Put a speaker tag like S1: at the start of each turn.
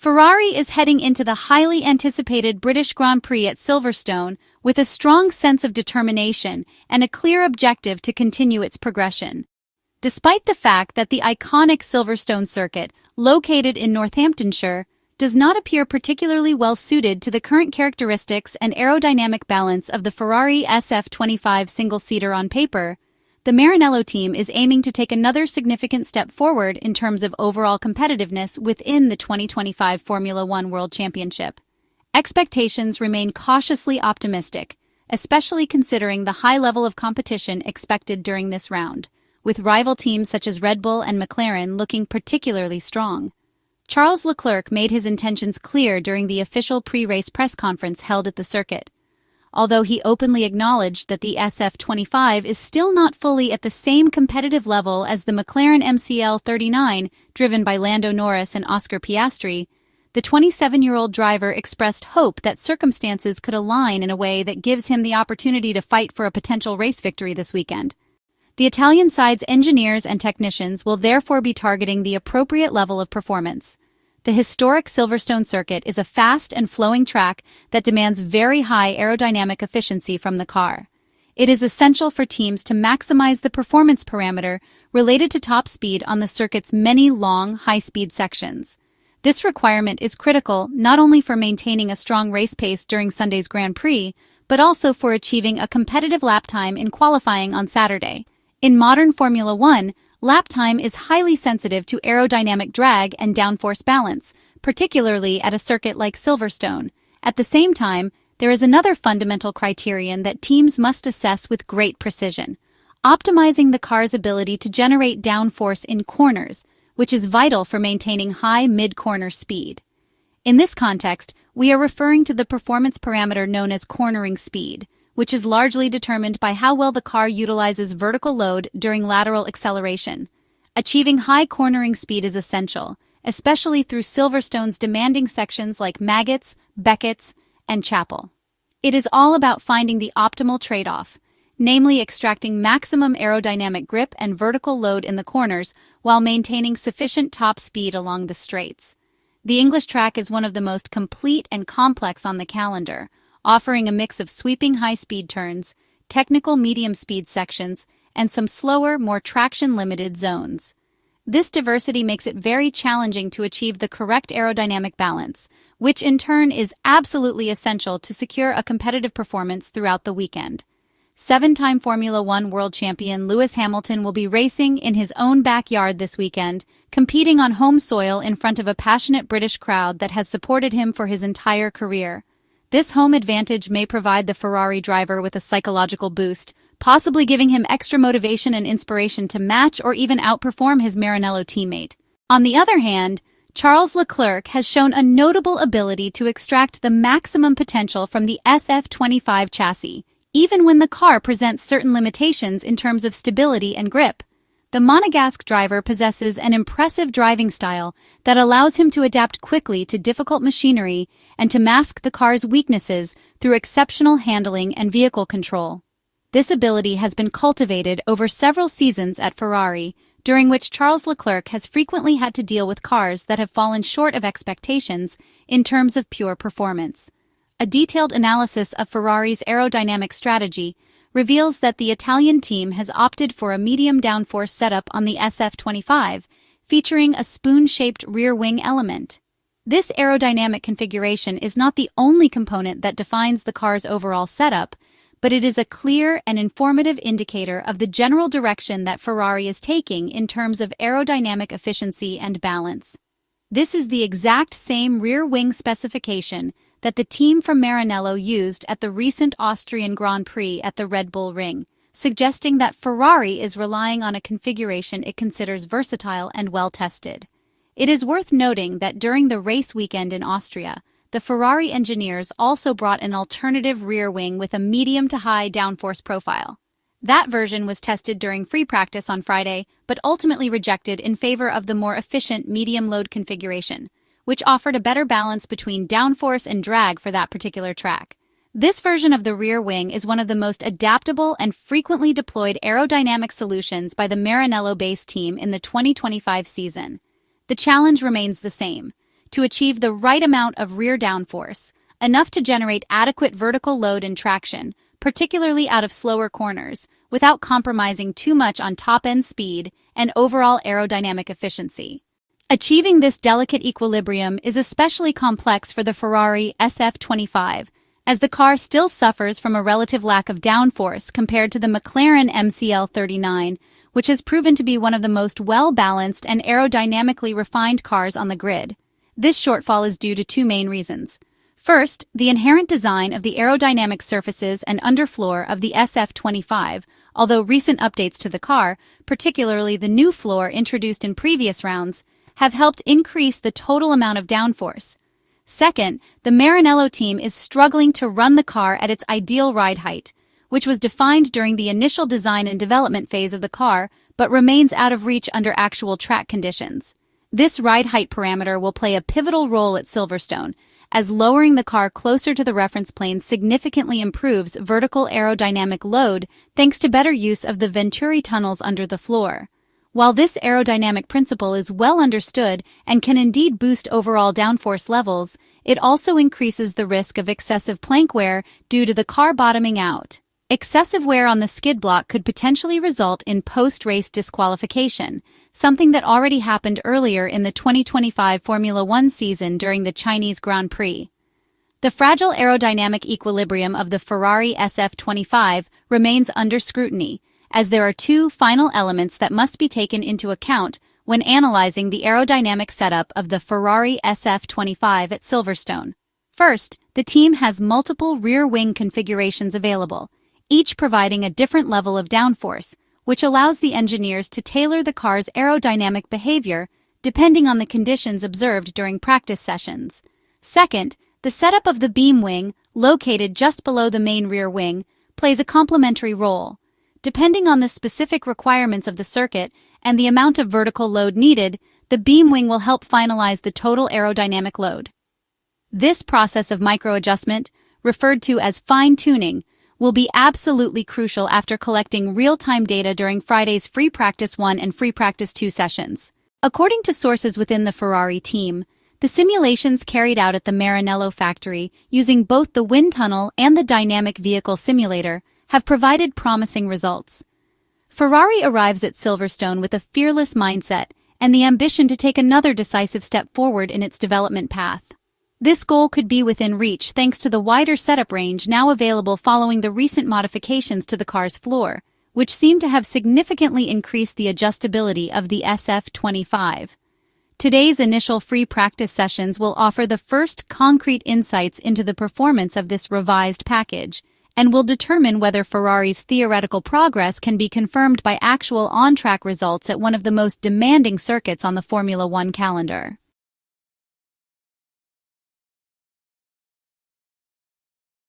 S1: Ferrari is heading into the highly anticipated British Grand Prix at Silverstone with a strong sense of determination and a clear objective to continue its progression. Despite the fact that the iconic Silverstone Circuit, located in Northamptonshire, does not appear particularly well suited to the current characteristics and aerodynamic balance of the Ferrari SF25 single-seater on paper, the Maranello team is aiming to take another significant step forward in terms of overall competitiveness within the 2025 Formula One World Championship. Expectations remain cautiously optimistic, especially considering the high level of competition expected during this round, with rival teams such as Red Bull and McLaren looking particularly strong. Charles Leclerc made his intentions clear during the official pre-race press conference held at the circuit. Although he openly acknowledged that the SF25 is still not fully at the same competitive level as the McLaren MCL39 driven by Lando Norris and Oscar Piastri, the 27-year-old driver expressed hope that circumstances could align in a way that gives him the opportunity to fight for a potential race victory this weekend. The Italian side's engineers and technicians will therefore be targeting the appropriate level of performance. The historic Silverstone Circuit is a fast and flowing track that demands very high aerodynamic efficiency from the car. It is essential for teams to maximize the performance parameter related to top speed on the circuit's many long, high-speed sections. This requirement is critical not only for maintaining a strong race pace during Sunday's Grand Prix, but also for achieving a competitive lap time in qualifying on Saturday. In modern Formula One, lap time is highly sensitive to aerodynamic drag and downforce balance, particularly at a circuit like Silverstone. At the same time, there is another fundamental criterion that teams must assess with great precision: optimizing the car's ability to generate downforce in corners, which is vital for maintaining high mid-corner speed. In this context, we are referring to the performance parameter known as cornering speed, which is largely determined by how well the car utilizes vertical load during lateral acceleration. Achieving high cornering speed is essential, especially through Silverstone's demanding sections like Maggots, Beckett's, and Chapel. It is all about finding the optimal trade-off, namely extracting maximum aerodynamic grip and vertical load in the corners while maintaining sufficient top speed along the straights. The English track is one of the most complete and complex on the calendar, offering a mix of sweeping high-speed turns, technical medium-speed sections, and some slower, more traction-limited zones. This diversity makes it very challenging to achieve the correct aerodynamic balance, which in turn is absolutely essential to secure a competitive performance throughout the weekend. Seven-time Formula One world champion Lewis Hamilton will be racing in his own backyard this weekend, competing on home soil in front of a passionate British crowd that has supported him for his entire career. This home advantage may provide the Ferrari driver with a psychological boost, possibly giving him extra motivation and inspiration to match or even outperform his Maranello teammate. On the other hand, Charles Leclerc has shown a notable ability to extract the maximum potential from the SF25 chassis, even when the car presents certain limitations in terms of stability and grip. The Monegasque driver possesses an impressive driving style that allows him to adapt quickly to difficult machinery and to mask the car's weaknesses through exceptional handling and vehicle control. This ability has been cultivated over several seasons at Ferrari, during which Charles Leclerc has frequently had to deal with cars that have fallen short of expectations in terms of pure performance. A detailed analysis of Ferrari's aerodynamic strategy reveals that the Italian team has opted for a medium-downforce setup on the SF25, featuring a spoon-shaped rear wing element. This aerodynamic configuration is not the only component that defines the car's overall setup, but it is a clear and informative indicator of the general direction that Ferrari is taking in terms of aerodynamic efficiency and balance. This is the exact same rear wing specification that the team from Maranello used at the recent Austrian Grand Prix at the Red Bull Ring, suggesting that Ferrari is relying on a configuration it considers versatile and well-tested. It is worth noting that during the race weekend in Austria, the Ferrari engineers also brought an alternative rear wing with a medium to high downforce profile. That version was tested during free practice on Friday, but ultimately rejected in favor of the more efficient medium load configuration, which offered a better balance between downforce and drag for that particular track. This version of the rear wing is one of the most adaptable and frequently deployed aerodynamic solutions by the Maranello-based team in the 2025 season. The challenge remains the same: to achieve the right amount of rear downforce, enough to generate adequate vertical load and traction, particularly out of slower corners, without compromising too much on top-end speed and overall aerodynamic efficiency. Achieving this delicate equilibrium is especially complex for the Ferrari SF25, as the car still suffers from a relative lack of downforce compared to the McLaren MCL39, which has proven to be one of the most well-balanced and aerodynamically refined cars on the grid. This shortfall is due to two main reasons. First, the inherent design of the aerodynamic surfaces and underfloor of the SF25, although recent updates to the car, particularly the new floor introduced in previous rounds, have helped increase the total amount of downforce. Second, the Maranello team is struggling to run the car at its ideal ride height, which was defined during the initial design and development phase of the car, but remains out of reach under actual track conditions. This ride height parameter will play a pivotal role at Silverstone, as lowering the car closer to the reference plane significantly improves vertical aerodynamic load thanks to better use of the Venturi tunnels under the floor. While this aerodynamic principle is well understood and can indeed boost overall downforce levels, it also increases the risk of excessive plank wear due to the car bottoming out. Excessive wear on the skid block could potentially result in post-race disqualification, something that already happened earlier in the 2025 Formula One season during the Chinese Grand Prix. The fragile aerodynamic equilibrium of the Ferrari SF25 remains under scrutiny, as there are two final elements that must be taken into account when analyzing the aerodynamic setup of the Ferrari SF25 at Silverstone. First, the team has multiple rear wing configurations available, each providing a different level of downforce, which allows the engineers to tailor the car's aerodynamic behavior depending on the conditions observed during practice sessions. Second, the setup of the beam wing, located just below the main rear wing, plays a complementary role. Depending on the specific requirements of the circuit and the amount of vertical load needed, the beam wing will help finalize the total aerodynamic load. This process of micro-adjustment, referred to as fine-tuning, will be absolutely crucial after collecting real-time data during Friday's Free Practice 1 and Free Practice 2 sessions. According to sources within the Ferrari team, the simulations carried out at the Maranello factory using both the wind tunnel and the dynamic vehicle simulator have provided promising results. Ferrari arrives at Silverstone with a fearless mindset and the ambition to take another decisive step forward in its development path. This goal could be within reach thanks to the wider setup range now available following the recent modifications to the car's floor, which seem to have significantly increased the adjustability of the SF25. Today's initial free practice sessions will offer the first concrete insights into the performance of this revised package, and will determine whether Ferrari's theoretical progress can be confirmed by actual on-track results at one of the most demanding circuits on the Formula One calendar.